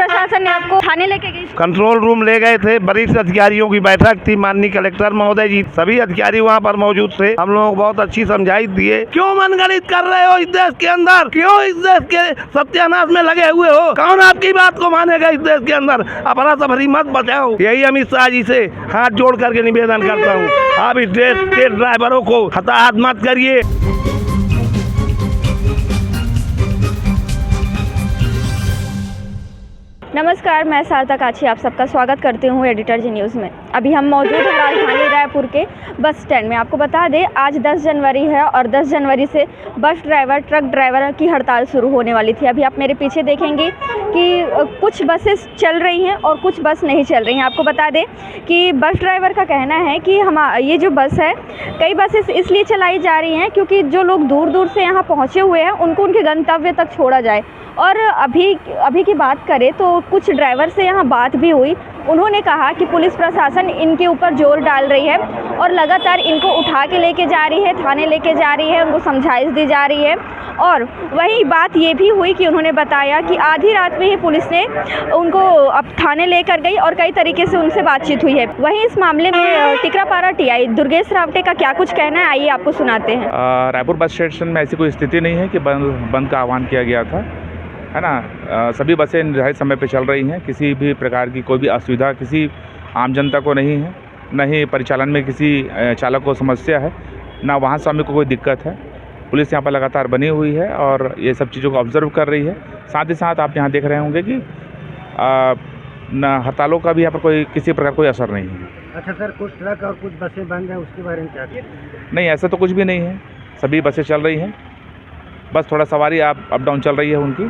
प्रशासन ने आपको थाने लेके गई? कंट्रोल रूम ले गए थे, वरिष्ठ अधिकारियों की बैठक थी, माननीय कलेक्टर महोदय जी सभी अधिकारी वहाँ पर मौजूद थे। हम लोगों को बहुत अच्छी समझाइश दिए। क्यों मनगढ़ंत कर रहे हो इस देश के अंदर? क्यों इस देश के सत्यानाश में लगे हुए हो? कौन आपकी बात को मानेगा इस देश के अंदर? अपना सफरी मत बचाओ। यही अमित शाह जी से हाथ जोड़ करके निवेदन करता हूँ, आप इस देश के ड्राइवरों को हताहत मत करिए। नमस्कार, मैं सारदा काछी आप सबका स्वागत करती हूँ एडिटर जी न्यूज़ में। अभी हम मौजूद हैं राजधानी रायपुर के बस स्टैंड में। आपको बता दें आज 10 जनवरी है और 10 जनवरी से बस ड्राइवर, ट्रक ड्राइवर की हड़ताल शुरू होने वाली थी। अभी आप मेरे पीछे देखेंगे कि कुछ बसेस चल रही हैं और कुछ बस नहीं चल रही हैं। आपको बता दें कि बस ड्राइवर का कहना है कि ये जो बस है, कई बसेस इसलिए चलाई जा रही हैं क्योंकि जो लोग दूर दूर से यहाँ पहुँचे हुए हैं उनको उनके गंतव्य तक छोड़ा जाए। और अभी की बात करें तो कुछ ड्राइवर से यहाँ बात भी हुई। उन्होंने कहा कि पुलिस प्रशासन इनके ऊपर जोर डाल रही है और लगातार इनको उठा के लेके जा रही है, थाने लेके जा रही है, उनको समझाइश दी जा रही है। और वही बात ये भी हुई कि उन्होंने बताया कि आधी रात में ही पुलिस ने उनको अब थाने लेकर गई और कई तरीके से उनसे बातचीत हुई है। वहीं इस मामले में टिकरापारा टीआई दुर्गेश रावटे का क्या कुछ कहना है, आइए आपको सुनाते हैं। रायपुर बस स्टेशन में ऐसी कोई स्थिति नहीं है कि बंद का आह्वान किया गया था, है ना। सभी बसें निर्धारित समय पे चल रही हैं। किसी भी प्रकार की कोई भी असुविधा किसी आम जनता को नहीं है, न ही परिचालन में किसी चालक को समस्या है, ना वाहन स्वामी को कोई दिक्कत है। पुलिस यहाँ पर लगातार बनी हुई है और ये सब चीज़ों को ऑब्जर्व कर रही है। साथ ही साथ आप यहाँ देख रहे होंगे कि न हड़तालों का भी यहाँ पर कोई किसी प्रकार कोई असर नहीं है। अच्छा सर, कुछ ट्रक और कुछ बसें बंद हैं, उसके बारे में क्या? नहीं, ऐसा तो कुछ भी नहीं है, सभी बसें चल रही हैं, बस थोड़ा सवारी अप डाउन चल रही है उनकी।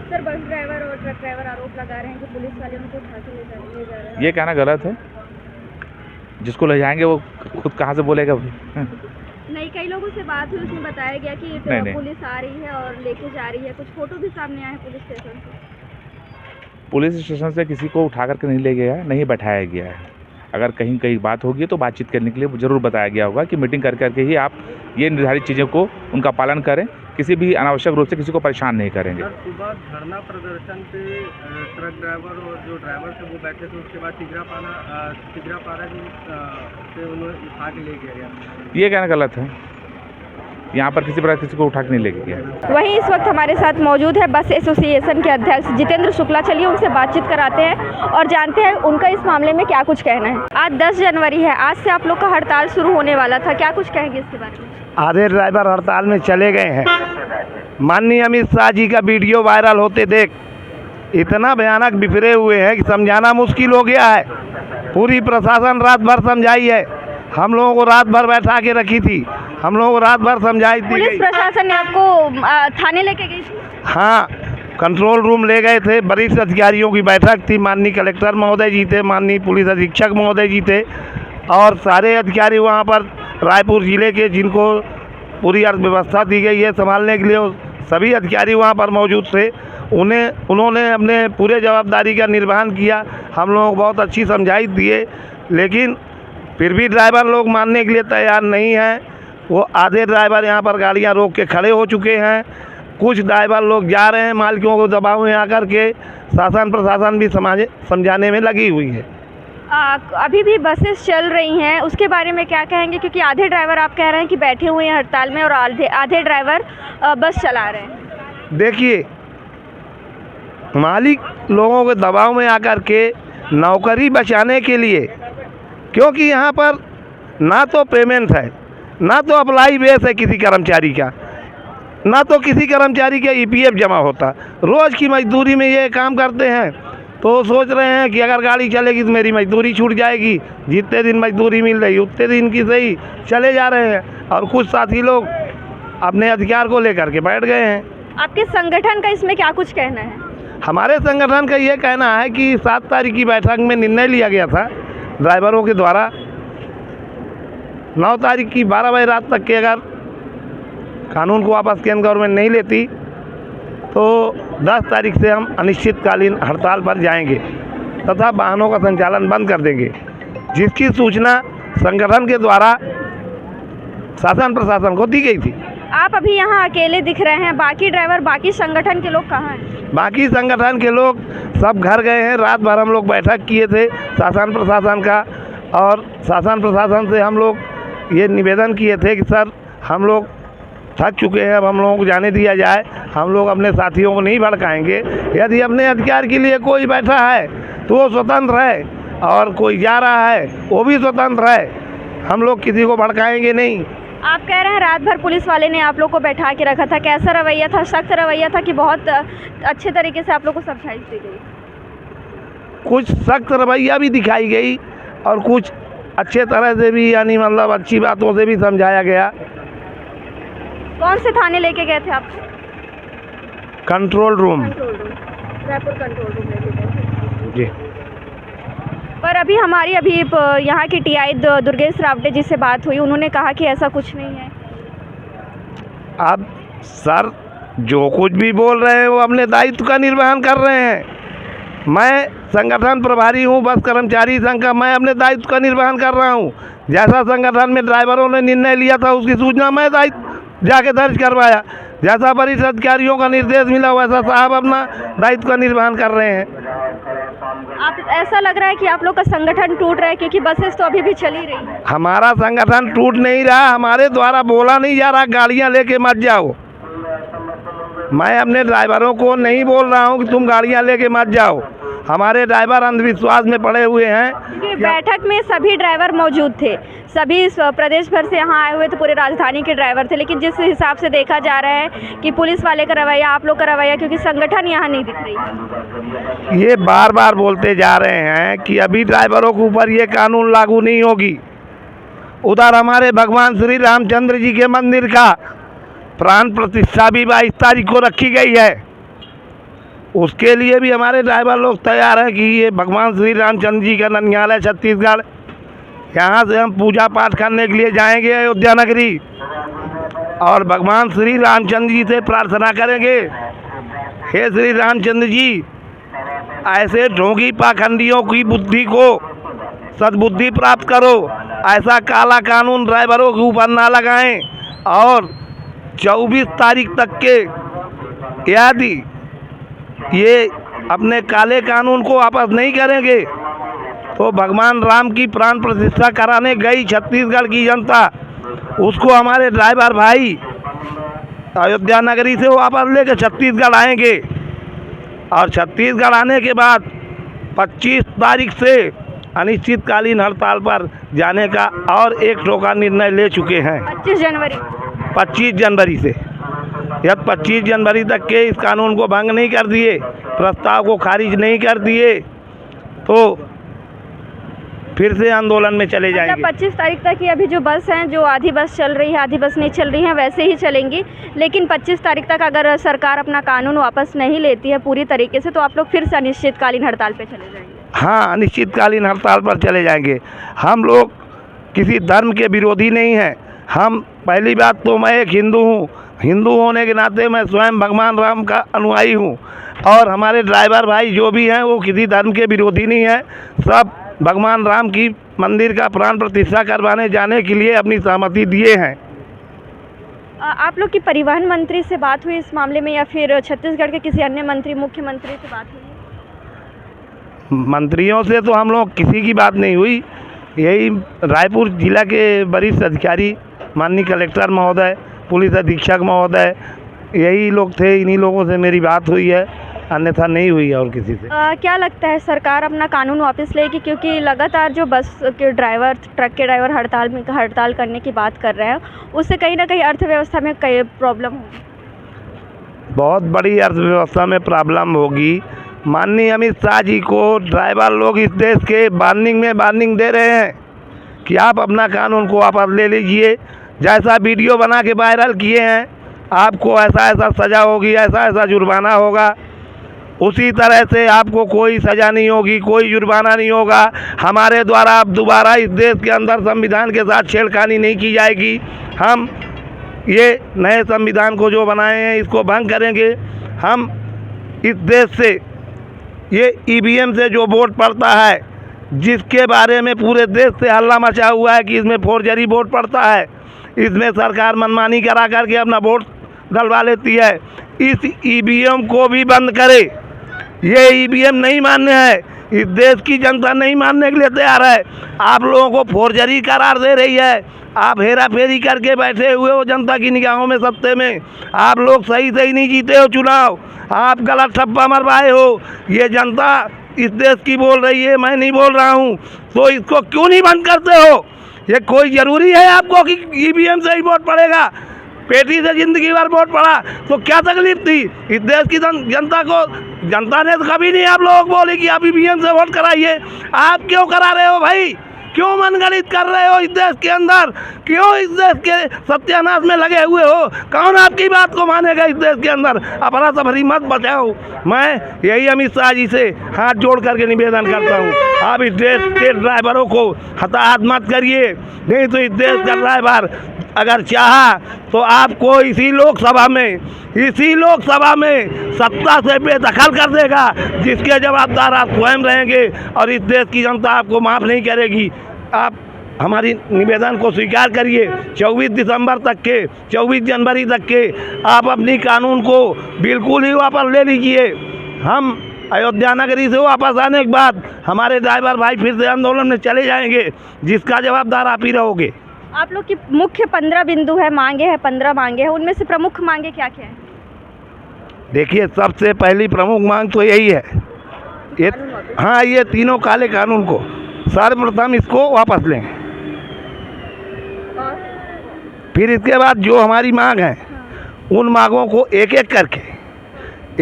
सर, बस ड्राइवर और ट्रक ड्राइवर आरोप लगा रहे हैं कि पुलिस वाले उनको उठा के ले जा रहे हैं। ये कहना गलत है। जिसको ले जाएंगे वो खुद कहाँ से बोलेगा? नहीं, कई लोगों से बात हुई, उसमें बताया गया कि नहीं। पुलिस आ रही है और लेके जा रही है। कुछ फोटो भी सामने आए पुलिस स्टेशन से। पुलिस स्टेशन से किसी को उठा करके नहीं ले गया, नहीं बैठाया गया है। अगर कहीं बात होगी तो बातचीत करने के लिए ज़रूर बताया गया होगा कि मीटिंग कर करके ही आप ये निर्धारित चीज़ों को उनका पालन करें, किसी भी अनावश्यक रूप से किसी को परेशान नहीं करेंगे। सुबह धरना प्रदर्शन पे ट्रक ड्राइवर और जो ड्राइवर थे वो बैठे थे, उसके बाद टिकरापारा से उन्हें उठा के ले गया। ये कहना गलत है। यहाँ पर किसी प्रकार किसी को उठा के नहीं लेके गया। वहीं इस वक्त हमारे साथ मौजूद है बस एसोसिएशन के अध्यक्ष जितेंद्र शुक्ला। चलिए उनसे बातचीत कराते हैं और जानते हैं उनका इस मामले में क्या कुछ कहना है। आज 10 जनवरी है, आज से आप लोग का हड़ताल शुरू होने वाला था, क्या कुछ कहेंगे इसके बारे में? आधे ड्राइवर हड़ताल में चले गए हैं। माननीय अमित शाह जी का वीडियो वायरल होते देख इतना भयानक बिफरे हुए हैं कि समझाना मुश्किल हो गया है। पूरी प्रशासन रात भर समझाई है, हम लोगों को रात भर बैठा के रखी थी, हम लोगों को रात भर समझाई थी। पुलिस प्रशासन ने आपको थाने लेके गई थी? हाँ, कंट्रोल रूम ले गए थे, वरिष्ठ अधिकारियों की बैठक थी, माननीय कलेक्टर महोदय जी थे, माननीय पुलिस अधीक्षक महोदय जी थे और सारे अधिकारी वहाँ पर रायपुर ज़िले के जिनको पूरी अर्थव्यवस्था दी गई है संभालने के लिए, सभी अधिकारी वहाँ पर मौजूद थे। उन्होंने अपने पूरे जवाबदारी का निर्वहन किया। हम लोगों को बहुत अच्छी समझाइश दिए, लेकिन फिर भी ड्राइवर लोग मानने के लिए तैयार नहीं हैं। वो आधे ड्राइवर यहाँ पर गाड़ियाँ रोक के खड़े हो चुके हैं। कुछ ड्राइवर लोग जा रहे हैं, मालिकों को दबाव में आकर के शासन प्रशासन भी समझाने में लगी हुई है। अभी भी बसेस चल रही हैं, उसके बारे में क्या कहेंगे? क्योंकि आधे ड्राइवर आप कह रहे हैं कि बैठे हुए हैं हड़ताल में और आधे ड्राइवर बस चला रहे हैं। देखिए, मालिक लोगों के दबाव में आकर के नौकरी बचाने के लिए, क्योंकि यहाँ पर ना तो पेमेंट है, ना तो अप्लाई बेस है किसी कर्मचारी का, ना तो किसी कर्मचारी का ईपीएफ जमा होता। रोज़ की मजदूरी में ये काम करते हैं तो सोच रहे हैं कि अगर गाड़ी चलेगी तो मेरी मजदूरी छूट जाएगी। जितने दिन मजदूरी मिल रही उतने दिन की सही चले जा रहे हैं और कुछ साथी लोग अपने अधिकार को लेकर के बैठ गए हैं। आपके संगठन का इसमें क्या कुछ कहना है? हमारे संगठन का ये कहना है कि 7 तारीख की बैठक में निर्णय लिया गया था ड्राइवरों के द्वारा 9 तारीख की 12 बजे रात तक के अगर कानून को वापस केंद्र गवर्नमेंट नहीं लेती तो 10 तारीख से हम अनिश्चितकालीन हड़ताल पर जाएंगे तथा वाहनों का संचालन बंद कर देंगे, जिसकी सूचना संगठन के द्वारा शासन प्रशासन को दी गई थी। आप अभी यहाँ अकेले दिख रहे हैं, बाकी ड्राइवर, बाकी संगठन के लोग कहाँ हैं? बाकी संगठन के लोग सब घर गए हैं। रात भर हम लोग बैठक किए थे शासन प्रशासन का, और शासन प्रशासन से हम लोग ये निवेदन किए थे कि सर हम लोग थक चुके हैं, अब हम लोगों को जाने दिया जाए, हम लोग अपने साथियों को नहीं भड़काएंगे। यदि अपने अधिकार के लिए कोई बैठा है तो वो स्वतंत्र है, और कोई जा रहा है वो भी स्वतंत्र है, हम लोग किसी को भड़काएंगे नहीं। आप कह रहे हैं रात भर पुलिस वाले ने आप लोग को बैठा के रखा था, कैसा रवैया था? सख्त रवैया था कि बहुत अच्छे तरीके से आप लोग को समझाइश दी गई? कुछ सख्त रवैया भी दिखाई गई और कुछ अच्छे तरह से भी, यानी मतलब अच्छी बातों से भी समझाया गया। कौन से थाने लेके गए थे आप? Control room. Raipur control room लेके गए जी। पर अभी यहाँ की टीआई दुर्गेश रावटे जी से बात हुई, उन्होंने कहा कि ऐसा कुछ नहीं है। अब सर जो कुछ भी बोल रहे हैं वो अपने दायित्व का निर्वहन कर रहे हैं। मैं संगठन प्रभारी हूँ बस कर्मचारी संघ का, मैं अपने दायित्व का निर्वहन कर रहा हूँ। जैसा संगठन में ड्राइवरों ने निर्णय लिया था उसकी सूचना मैं जाके दर्ज करवाया, जैसा वरिष्ठ अधिकारियों का निर्देश मिला वैसा साहब अपना दायित्व का निर्वहन कर रहे हैं। आप ऐसा लग रहा है कि आप लोग का संगठन टूट रहा है, क्योंकि बसेस तो अभी भी चल ही रही है। हमारा संगठन टूट नहीं रहा, हमारे द्वारा बोला नहीं जा रहा गाड़ियां लेके मत जाओ। मैं अपने ड्राइवरों को नहीं बोल रहा हूं कि तुम गाड़ियां लेके मत जाओ। हमारे ड्राइवर अंधविश्वास में पड़े हुए हैं। बैठक में सभी ड्राइवर मौजूद थे, सभी प्रदेश भर से यहाँ आए हुए थे, पूरे राजधानी के ड्राइवर थे, लेकिन जिस हिसाब से देखा जा रहा है कि पुलिस वाले का रवैया, आप लोग का रवैया, क्योंकि संगठन यहाँ नहीं दिख रही। ये बार बार बोलते जा रहे हैं कि अभी ड्राइवरों के ऊपर ये कानून लागू नहीं होगी। उधर हमारे भगवान श्री रामचंद्र जी के मंदिर का प्राण प्रतिष्ठा भी 22 तारीख को रखी गई है। उसके लिए भी हमारे ड्राइवर लोग तैयार हैं कि ये भगवान श्री रामचंद्र जी का ननिहाल छत्तीसगढ़, यहाँ से हम पूजा पाठ करने के लिए जाएंगे अयोध्या नगरी, और भगवान श्री रामचंद्र जी से प्रार्थना करेंगे, हे श्री रामचंद्र जी ऐसे ढोंगी पाखंडियों की बुद्धि को सद्बुद्धि प्राप्त करो, ऐसा काला कानून ड्राइवरों के ऊपर ना लगाएं, और 24 तारीख तक के यदि ये अपने काले कानून को वापस नहीं करेंगे तो भगवान राम की प्राण प्रतिष्ठा कराने गई छत्तीसगढ़ की जनता, उसको हमारे ड्राइवर भाई अयोध्या नगरी से वापस लेकर छत्तीसगढ़ आएंगे, और छत्तीसगढ़ आने के बाद 25 तारीख से अनिश्चितकालीन हड़ताल पर जाने का और एक ठोका निर्णय ले चुके हैं। 25 जनवरी से, यदि 25 जनवरी तक के इस कानून को भंग नहीं कर दिए, प्रस्ताव को खारिज नहीं कर दिए, तो फिर से आंदोलन में चले जाएंगे। 25 तारीख तक की अभी जो बस हैं, जो आधी बस चल रही है आधी बस नहीं चल रही है, वैसे ही चलेंगी, लेकिन 25 तारीख तक अगर सरकार अपना कानून वापस नहीं लेती है पूरी तरीके से, तो आप लोग फिर से अनिश्चितकालीन हड़ताल पे चले जाएंगे। हाँ, अनिश्चितकालीन हड़ताल पर चले जाएंगे। हम लोग किसी धर्म के विरोधी नहीं हैं। हम, पहली बात तो मैं एक हिंदू हूँ, हिंदू होने के नाते मैं स्वयं भगवान राम का अनुयायी हूँ, और हमारे ड्राइवर भाई जो भी हैं वो किसी धर्म के विरोधी नहीं हैं। सब भगवान राम की मंदिर का प्राण प्रतिष्ठा करवाने जाने के लिए अपनी सहमति दिए हैं। आप लोग की परिवहन मंत्री से बात हुई इस मामले में, या फिर छत्तीसगढ़ के किसी अन्य मंत्री, मुख्यमंत्री से बात हुई? मंत्रियों से तो हम लोग किसी की बात नहीं हुई। यही रायपुर जिला के वरिष्ठ अधिकारी, माननीय कलेक्टर महोदय, पुलिस अधीक्षक महोदय, यही लोग थे, इन्हीं लोगों से मेरी बात हुई है, अन्यथा नहीं हुई और किसी से। क्या लगता है सरकार अपना कानून वापस लेगी? क्योंकि लगातार जो बस के ड्राइवर, ट्रक के ड्राइवर हड़ताल करने की बात कर रहे हैं, उससे कहीं ना कहीं अर्थव्यवस्था में कई प्रॉब्लम होगी। बहुत बड़ी अर्थव्यवस्था में प्रॉब्लम होगी। माननीय अमित शाह जी को ड्राइवर लोग इस देश के वार्निंग दे रहे हैं कि आप अपना कानून को वापस ले लीजिए। जैसा वीडियो बना के वायरल किए हैं, आपको ऐसा ऐसा सज़ा होगी, ऐसा ऐसा जुर्माना होगा, उसी तरह से आपको कोई सज़ा नहीं होगी, कोई जुर्माना नहीं होगा। हमारे द्वारा अब दोबारा इस देश के अंदर संविधान के साथ छेड़खानी नहीं की जाएगी। हम ये नए संविधान को जो बनाए हैं इसको भंग करेंगे। हम इस देश से ये ईवीएम से जो वोट पड़ता है, जिसके बारे में पूरे देश से हल्ला मचा हुआ है कि इसमें फोर्जरी वोट पड़ता है, इसमें सरकार मनमानी करा करके अपना वोट डलवा लेती है, इस ईवीएम को भी बंद करे। ये ईवीएम नहीं मान्य है, इस देश की जनता नहीं मानने के लिए तैयार है। आप लोगों को फोर्जरी करार दे रही है, आप हेरा फेरी करके बैठे हुए हो जनता की निगाहों में, सत्ते में। आप लोग सही सही नहीं जीते हो चुनाव, आप गलत ठप्पा मरवाए हो। ये जनता इस देश की बोल रही है, मैं नहीं बोल रहा हूँ। तो इसको क्यों नहीं बंद करते हो? ये कोई ज़रूरी है आपको कि ईवीएम से ही वोट पड़ेगा? पेटी से जिंदगी भर वोट पड़ा तो क्या तकलीफ थी? इस देश की जनता को, जनता ने तो कभी नहीं आप लोगों को बोले कि आप ईवीएम से वोट कराइए। आप क्यों करा रहे हो भाई? क्यों मनगढ़ंत कर रहे हो इस देश के अंदर? क्यों इस देश के सत्यानाश में लगे हुए हो? कौन आपकी बात को मानेगा इस देश के अंदर? अपना सफरी मत बचाओ। मैं यही अमित शाह जी से हाथ जोड़ करके निवेदन करता हूँ, आप इस देश के ड्राइवरों को हताहत मत करिए। नहीं तो इस देश का ड्राइवर अगर चाहा तो आपको इसी लोकसभा में सत्ता से बेदखल कर देगा, जिसके जवाबदार आप स्वयं रहेंगे और इस देश की जनता आपको माफ़ नहीं करेगी। आप हमारी निवेदन को स्वीकार करिए। 24 दिसंबर तक के, 24 जनवरी तक के आप अपनी कानून को बिल्कुल ही वापस ले लीजिए। हम अयोध्या नगरी से वापस आने के बाद हमारे ड्राइवर भाई फिर से आंदोलन में चले जाएंगे, जिसका जवाबदार आप ही रहोगे। आप लोग की मुख्य 15 बिंदु है, मांगे हैं 15 मांगे हैं, उनमें से प्रमुख मांगे क्या क्या है? देखिए, सबसे पहली प्रमुख मांग तो यही है, ये तीनों काले कानून को सर्वप्रथम इसको वापस लें। फिर इसके बाद जो हमारी मांग है, उन मांगों को एक एक करके,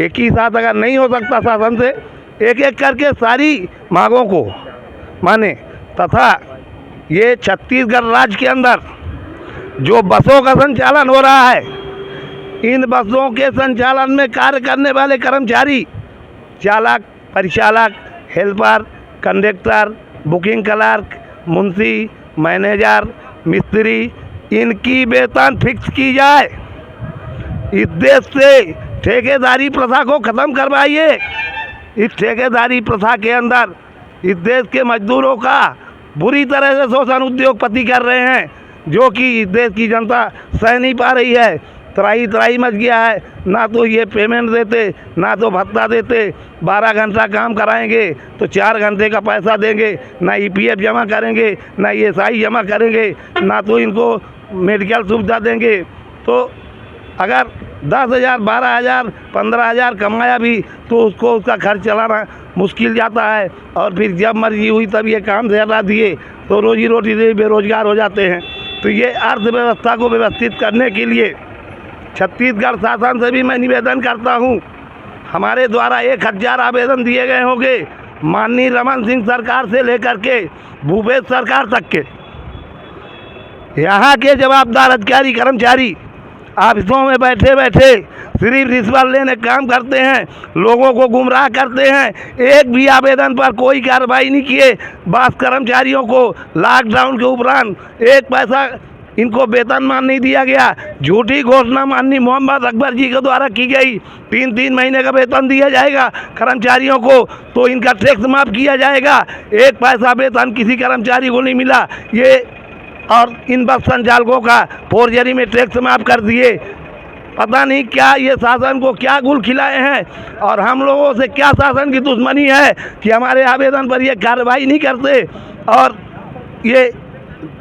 एक ही साथ अगर नहीं हो सकता शासन से, एक एक करके सारी मांगों को माने। तथा ये छत्तीसगढ़ राज्य के अंदर जो बसों का संचालन हो रहा है, इन बसों के संचालन में कार्य करने वाले कर्मचारी, चालक, परिचालक, helper, conductor, booking clerk, Munshi, manager, मिस्त्री, इनकी वेतन फिक्स की जाए। इस देश से ठेकेदारी प्रथा को ख़त्म करवाइए। इस ठेकेदारी प्रथा के अंदर इस देश के मजदूरों का बुरी तरह से शोषण उद्योगपति कर रहे हैं, जो कि इस देश की जनता सह नहीं पा रही है। त्राही त्राही मच गया है, ना तो ये पेमेंट देते, ना तो भत्ता देते। 12 घंटा काम कराएंगे तो 4 घंटे का पैसा देंगे, ना EPF जमा करेंगे, ना ESI जमा करेंगे, ना तो इनको मेडिकल सुविधा देंगे। तो अगर 10,000, 12,000, 15,000 कमाया भी तो उसको उसका खर्च चलाना मुश्किल जाता है। और फिर जब मर्जी हुई तब ये काम से हटा दिए तो रोजी रोटी से बेरोजगार हो जाते हैं। तो ये अर्थव्यवस्था को व्यवस्थित करने के लिए छत्तीसगढ़ शासन से भी मैं निवेदन करता हूँ। हमारे द्वारा 1000 आवेदन दिए गए होंगे, माननीय रमन सिंह सरकार से लेकर के भूपेश सरकार तक के। यहाँ के जवाबदार अधिकारी कर्मचारी ऑफिसों में बैठे बैठे सिर्फ रिश्वत लेने काम करते हैं, लोगों को गुमराह करते हैं। एक भी आवेदन पर कोई कार्रवाई नहीं किए। बस कर्मचारियों को लॉकडाउन के उपरांत 1 पैसा इनको वेतनमान नहीं दिया गया। झूठी घोषणा माननीय मोहम्मद अकबर जी के द्वारा की गई, 3-3 महीने का वेतन दिया जाएगा कर्मचारियों को, तो इनका टैक्स माफ़ किया जाएगा। 1 पैसा वेतन किसी कर्मचारी को नहीं मिला। ये और इन बस संचालकों का फोर्जरी में टैक्स माफ़ कर दिए। पता नहीं क्या ये शासन को क्या गुल खिलाए हैं, और हम लोगों से क्या शासन की दुश्मनी है कि हमारे आवेदन पर ये कार्रवाई नहीं करते और ये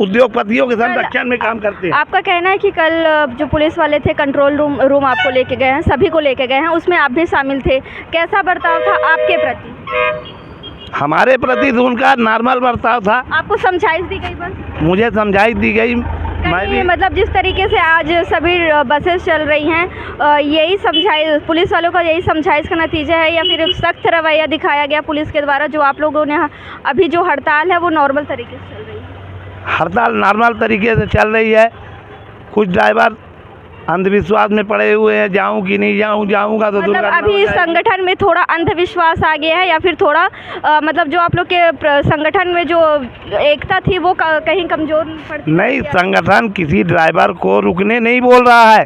उद्योगपतियों के संरक्षण में काम करते हैं। आपका कहना है कि कल जो पुलिस वाले थे कंट्रोल रूम आपको लेके गए हैं, सभी को लेके गए हैं, उसमें आप भी शामिल थे। कैसा बर्ताव था आपके प्रति? हमारे प्रति तो उनका नॉर्मल बर्ताव था। आपको समझाइश दी गई? बस मुझे समझाइश दी गई। मैं भी मतलब जिस तरीके से आज सभी बसेस चल रही हैं, यही समझाइश पुलिस वालों का, यही समझाइश का नतीजा है या फिर सख्त रवैया दिखाया गया पुलिस के द्वारा? जो आप लोगों ने अभी जो हड़ताल है वो नॉर्मल तरीके से चल रही है? हड़ताल नॉर्मल तरीके से चल रही है। कुछ ड्राइवर अंधविश्वास में पड़े हुए हैं, जाऊं कि नहीं जाऊं, जाऊंगा तो मतलब अभी इस संगठन में थोड़ा अंधविश्वास आ गया है या फिर थोड़ा मतलब जो आप लोग के संगठन में जो एकता थी वो कहीं कमजोर पड़ती? नहीं, संगठन किसी ड्राइवर को रुकने नहीं बोल रहा है।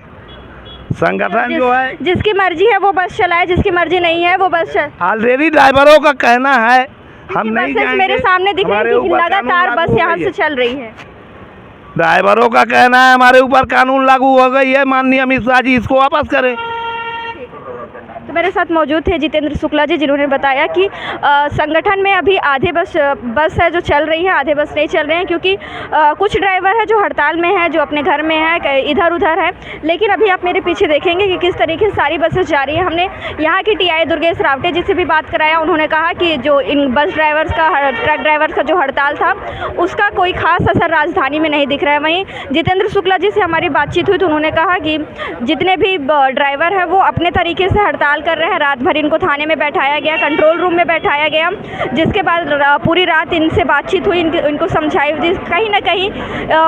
संगठन जो है जिसकी मर्जी है वो बस चलाए, जिसकी मर्जी नहीं है वो बस ऑलरेडी ड्राइवरों का कहना है हम नहीं जाएंगे। मेरे सामने दिख रही है कि लगातार बस यहाँ से चल रही है। ड्राइवरों का कहना है हमारे ऊपर कानून लागू हो गई है, माननीय अमित शाह जी इसको वापस करें। तो मेरे साथ मौजूद थे जितेंद्र शुक्ला जी, जिन्होंने बताया कि संगठन में अभी आधे बस है जो चल रही है, आधे बस नहीं चल रहे हैं, क्योंकि कुछ ड्राइवर है जो हड़ताल में है, जो अपने घर में है, इधर उधर है। लेकिन अभी आप मेरे पीछे देखेंगे कि किस तरीके से सारी बसेस जा रही है। हमने यहाँ की टीआई दुर्गेश रावटे जी से भी बात कराया। उन्होंने कहा कि जो इन बस ड्राइवर्स का, ट्रक ड्राइवर्स का जो हड़ताल था, उसका कोई खास असर राजधानी में नहीं दिख रहा है। वहीं जितेंद्र शुक्ला जी से हमारी बातचीत हुई तो उन्होंने कहा कि जितने भी ड्राइवर हैं वो अपने तरीके से हड़ताल कर रहे हैं। रात भर इनको थाने में बैठाया गया, कंट्रोल रूम में बैठाया गया, जिसके बाद पूरी रात इनसे बातचीत हुई, इनको समझाई। कहीं ना कहीं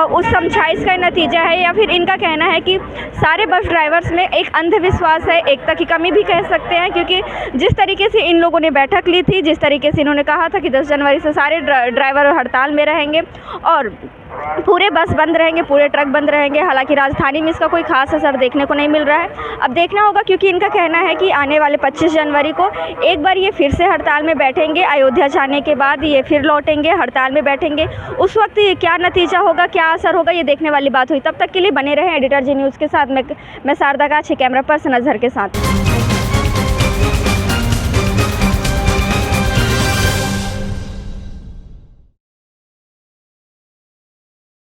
उस समझाइश का नतीजा है, या फिर इनका कहना है कि सारे बस ड्राइवर्स में एक अंधविश्वास है, एकता की कमी भी कह सकते हैं, क्योंकि जिस तरीके से इन लोगों ने बैठक ली थी, जिस तरीके से इन्होंने कहा था कि 10 जनवरी से सारे ड्राइवर हड़ताल में रहेंगे और पूरे बस बंद रहेंगे, पूरे ट्रक बंद रहेंगे। हालांकि राजधानी में इसका कोई खास असर देखने को नहीं मिल रहा है। अब देखना होगा, क्योंकि इनका कहना है कि आने वाले 25 जनवरी को एक बार ये फिर से हड़ताल में बैठेंगे। अयोध्या जाने के बाद ये फिर लौटेंगे, हड़ताल में बैठेंगे। उस वक्त ये क्या नतीजा होगा, क्या असर होगा, ये देखने वाली बात हुई। तब तक के लिए बने रहें एडिटर जी न्यूज़ के साथ। मैं शारदा काछी, कैमरा पर्सन अजहर के साथ।